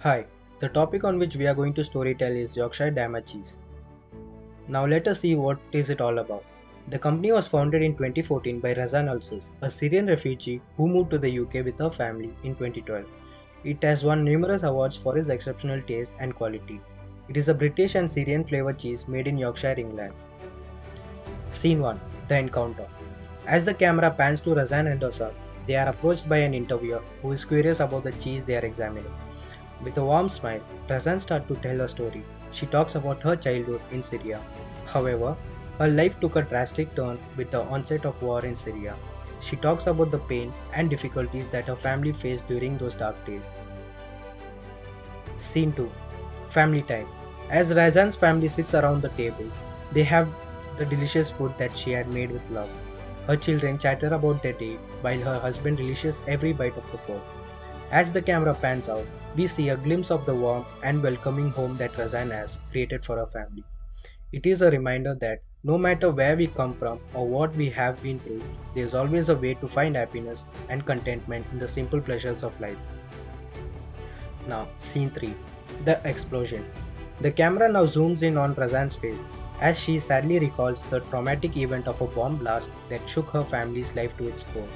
Hi, the topic on which we are going to storytell is Yorkshire Dama cheese. Now let us see what is it all about. The company was founded in 2014 by Razan Alsus, a Syrian refugee who moved to the UK with her family in 2012. It has won numerous awards for its exceptional taste and quality. It is a British and Syrian flavored cheese made in Yorkshire, England. Scene 1. The Encounter. As the camera pans to Razan and her son, they are approached by an interviewer who is curious about the cheese they are examining. With a warm smile, Razan starts to tell her story. She talks about her childhood in Syria. However, her life took a drastic turn with the onset of war in Syria. She talks about the pain and difficulties that her family faced during those dark days. Scene 2. Family time. As Razan's family sits around the table, they have the delicious food that she had made with love. Her children chatter about their day while her husband relishes every bite of the food. As the camera pans out, we see a glimpse of the warm and welcoming home that Razan has created for her family. It is a reminder that no matter where we come from or what we have been through, there is always a way to find happiness and contentment in the simple pleasures of life. Now, scene 3. The explosion. The camera now zooms in on Razan's face as she sadly recalls the traumatic event of a bomb blast that shook her family's life to its core.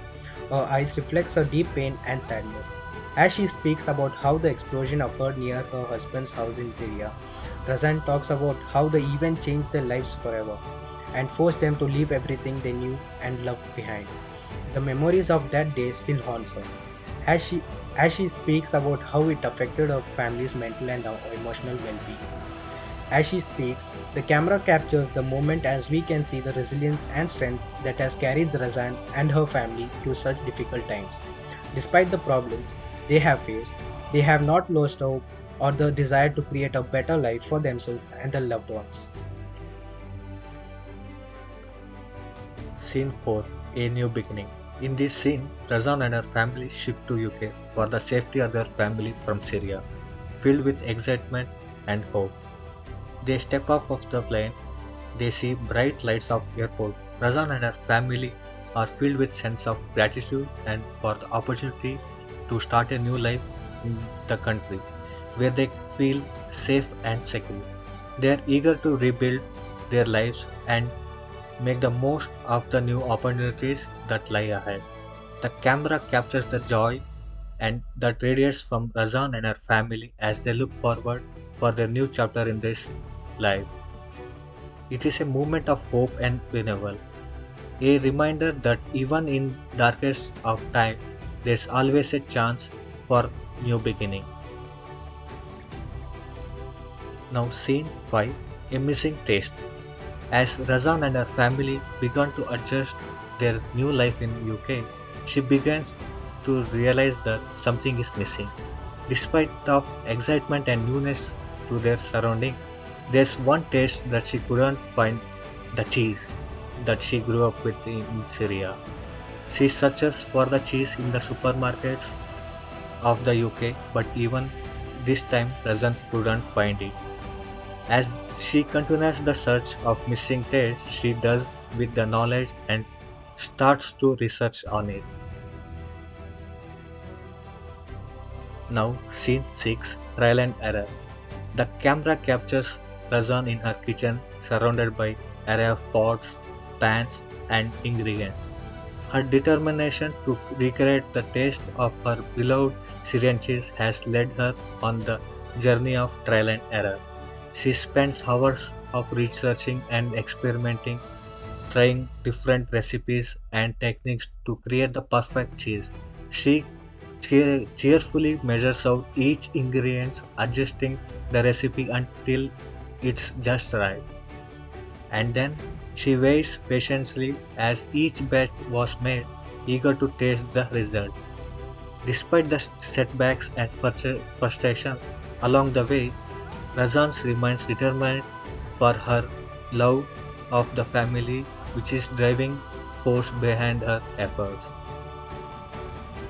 Her eyes reflect her deep pain and sadness. As she speaks about how the explosion occurred near her husband's house in Syria, Razan talks about how the event changed their lives forever and forced them to leave everything they knew and loved behind. The memories of that day still haunts her. As she as she speaks about how it affected her family's mental and emotional well-being. As she speaks, the camera captures the moment as we can see the resilience and strength that has carried Razan and her family through such difficult times. Despite the problems they have faced, they have not lost hope or the desire to create a better life for themselves and their loved ones. Scene 4. A New Beginning. In this scene, Razan and her family shift to UK for the safety of their family from Syria, filled with excitement and hope. They step off of the plane, they see bright lights of airport. Razan and her family are filled with sense of gratitude and for the opportunity to start a new life in the country where they feel safe and secure. They are eager to rebuild their lives and make the most of the new opportunities that lie ahead. The camera captures the joy and that radiates from Razan and her family as they look forward for their new chapter in this life. It is a moment of hope and renewal, a reminder that even in darkest of time, there is always a chance for new beginning. Now scene 5. A missing taste. As Razan and her family began to adjust their new life in UK, she begins to realize that something is missing. Despite of excitement and newness to their surrounding, there's one taste that she couldn't find: the cheese that she grew up with in Syria. She searches for the cheese in the supermarkets of the UK, but even this time Razan couldn't find it. As she continues the search of missing taste, she does with the knowledge and starts to research on it. Now, scene 6. Trial and error. The camera captures Razan in her kitchen surrounded by array of pots, pans and ingredients. Her determination to recreate the taste of her beloved Syrian cheese has led her on the journey of trial and error. She spends hours of researching and experimenting, trying different recipes and techniques to create the perfect cheese. She cheerfully measures out each ingredient, adjusting the recipe until it's just right. And then she waits patiently as each batch was made, eager to taste the result. Despite the setbacks and frustration along the way, Razan remains determined for her love of the family, which is driving force behind her efforts.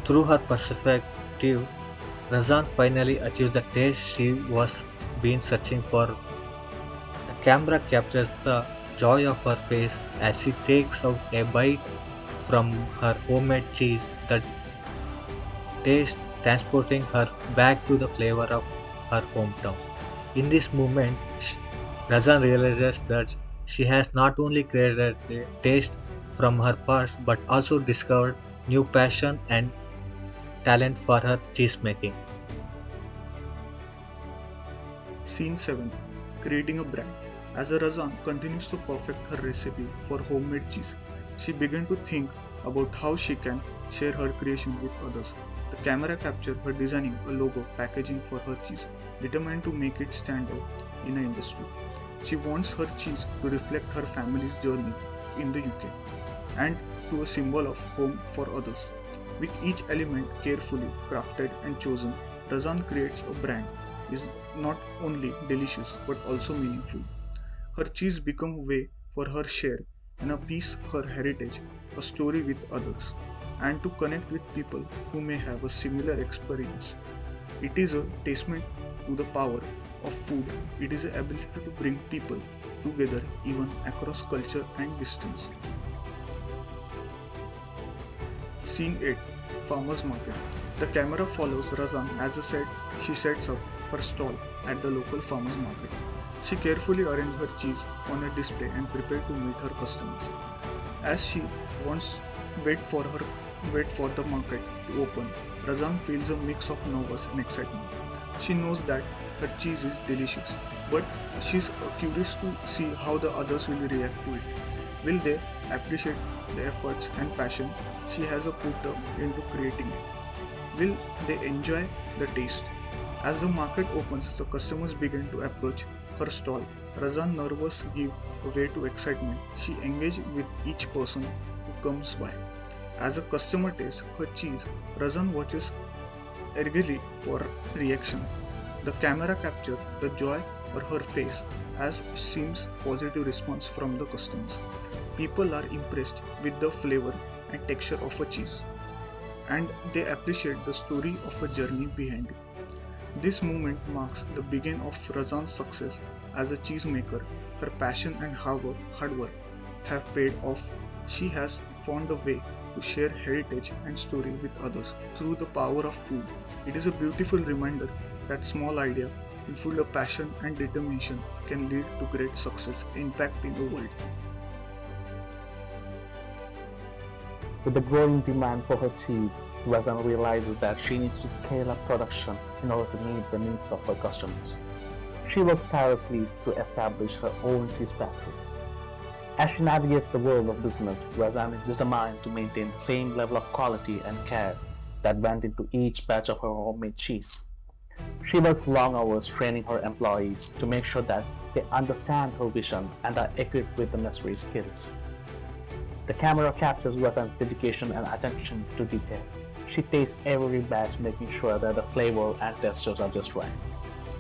Through her perspective, Razan finally achieves the taste she was been searching for. The camera captures the joy of her face as she takes out a bite from her homemade cheese, that taste transporting her back to the flavor of her hometown. In this moment, Razan realizes that she has not only created a taste from her past but also discovered new passion and talent for her cheese making. Scene 7. Creating a brand. As Razan continues to perfect her recipe for homemade cheese, she begins to think about how she can share her creation with others. The camera captures her designing a logo packaging for her cheese, determined to make it stand out in the industry. She wants her cheese to reflect her family's journey in the UK and to a symbol of home for others. With each element carefully crafted and chosen, Razan creates a brand is not only delicious but also meaningful. Her cheese becomes a way for her share and a piece her heritage, a story with others, and to connect with people who may have a similar experience. It is a testament to the power of food. It is the ability to bring people together even across culture and distance. Scene 8. Farmers Market. The camera follows Razan as she sets up her stall at the local farmers market. She carefully arranges her cheese on a display and prepares to meet her customers. As she wants wait for her wait for the market to open, Razan feels a mix of nervous and excitement. She knows that her cheese is delicious, but she's curious to see how the others will react to it. Will they appreciate the efforts and passion she has put up into creating it? Will they enjoy the taste? As the market opens, the customers begin to approach her stall. Razan nervous give way to excitement. She engages with each person who comes by. As a customer tastes her cheese, Razan watches eagerly for reaction. The camera captures the joy on her face as seems positive response from the customers. People are impressed with the flavor and texture of a cheese, and they appreciate the story of a journey behind it. This moment marks the beginning of Razan's success as a cheesemaker. Her passion and hard work have paid off. She has found a way to share heritage and story with others through the power of food. It is a beautiful reminder that small idea, full of passion and determination, can lead to great success and impact in the world. With the growing demand for her cheese, Razan realizes that she needs to scale up production in order to meet the needs of her customers. She works tirelessly to establish her own cheese factory. As she navigates the world of business, Razan is determined to maintain the same level of quality and care that went into each batch of her homemade cheese. She works long hours training her employees to make sure that they understand her vision and are equipped with the necessary skills. The camera captures Razan's dedication and attention to detail. She tastes every batch, making sure that the flavor and textures are just right.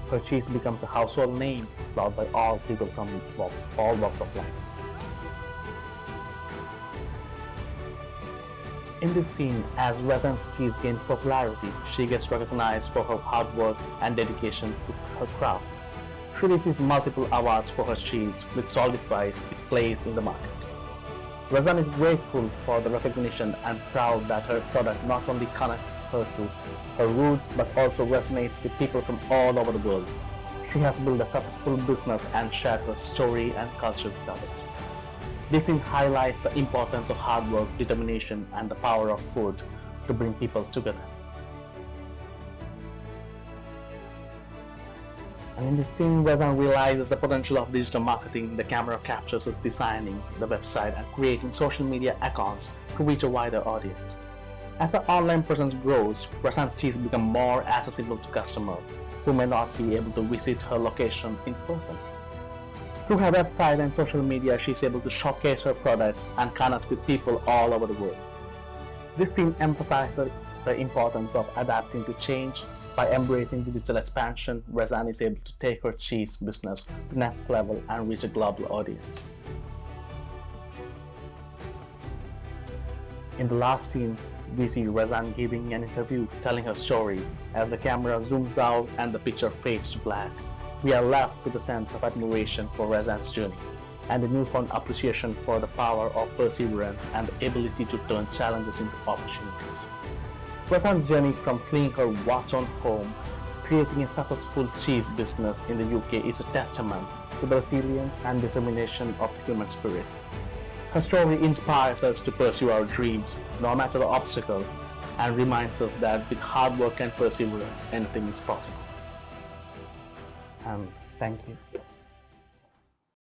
Her cheese becomes a household name loved by all people from all walks of life. In this scene, as Razan's cheese gains popularity, she gets recognized for her hard work and dedication to her craft. She receives multiple awards for her cheese, which solidifies its place in the market. Razan is grateful for the recognition and proud that her product not only connects her to her roots but also resonates with people from all over the world. She has built a successful business and shared her story and culture with others. This scene highlights the importance of hard work, determination, and the power of food to bring people together. And in this scene, Razan realizes the potential of digital marketing. The camera captures us designing the website and creating social media accounts to reach a wider audience. As her online presence grows, Razan's cheese becomes more accessible to customers who may not be able to visit her location in person. Through her website and social media, she is able to showcase her products and connect with people all over the world. This scene emphasizes the importance of adapting to change. By embracing digital expansion, Razan is able to take her cheese business to the next level and reach a global audience. In the last scene, we see Razan giving an interview telling her story. As the camera zooms out and the picture fades to black, we are left with a sense of admiration for Razan's journey and a newfound appreciation for the power of perseverance and the ability to turn challenges into opportunities. Razan's journey from fleeing her war-torn home Creating a successful cheese business in the UK is a testament to the resilience and determination of the human spirit. Her story inspires us to pursue our dreams, no matter the obstacle, and reminds us that with hard work and perseverance, anything is possible. And thank you.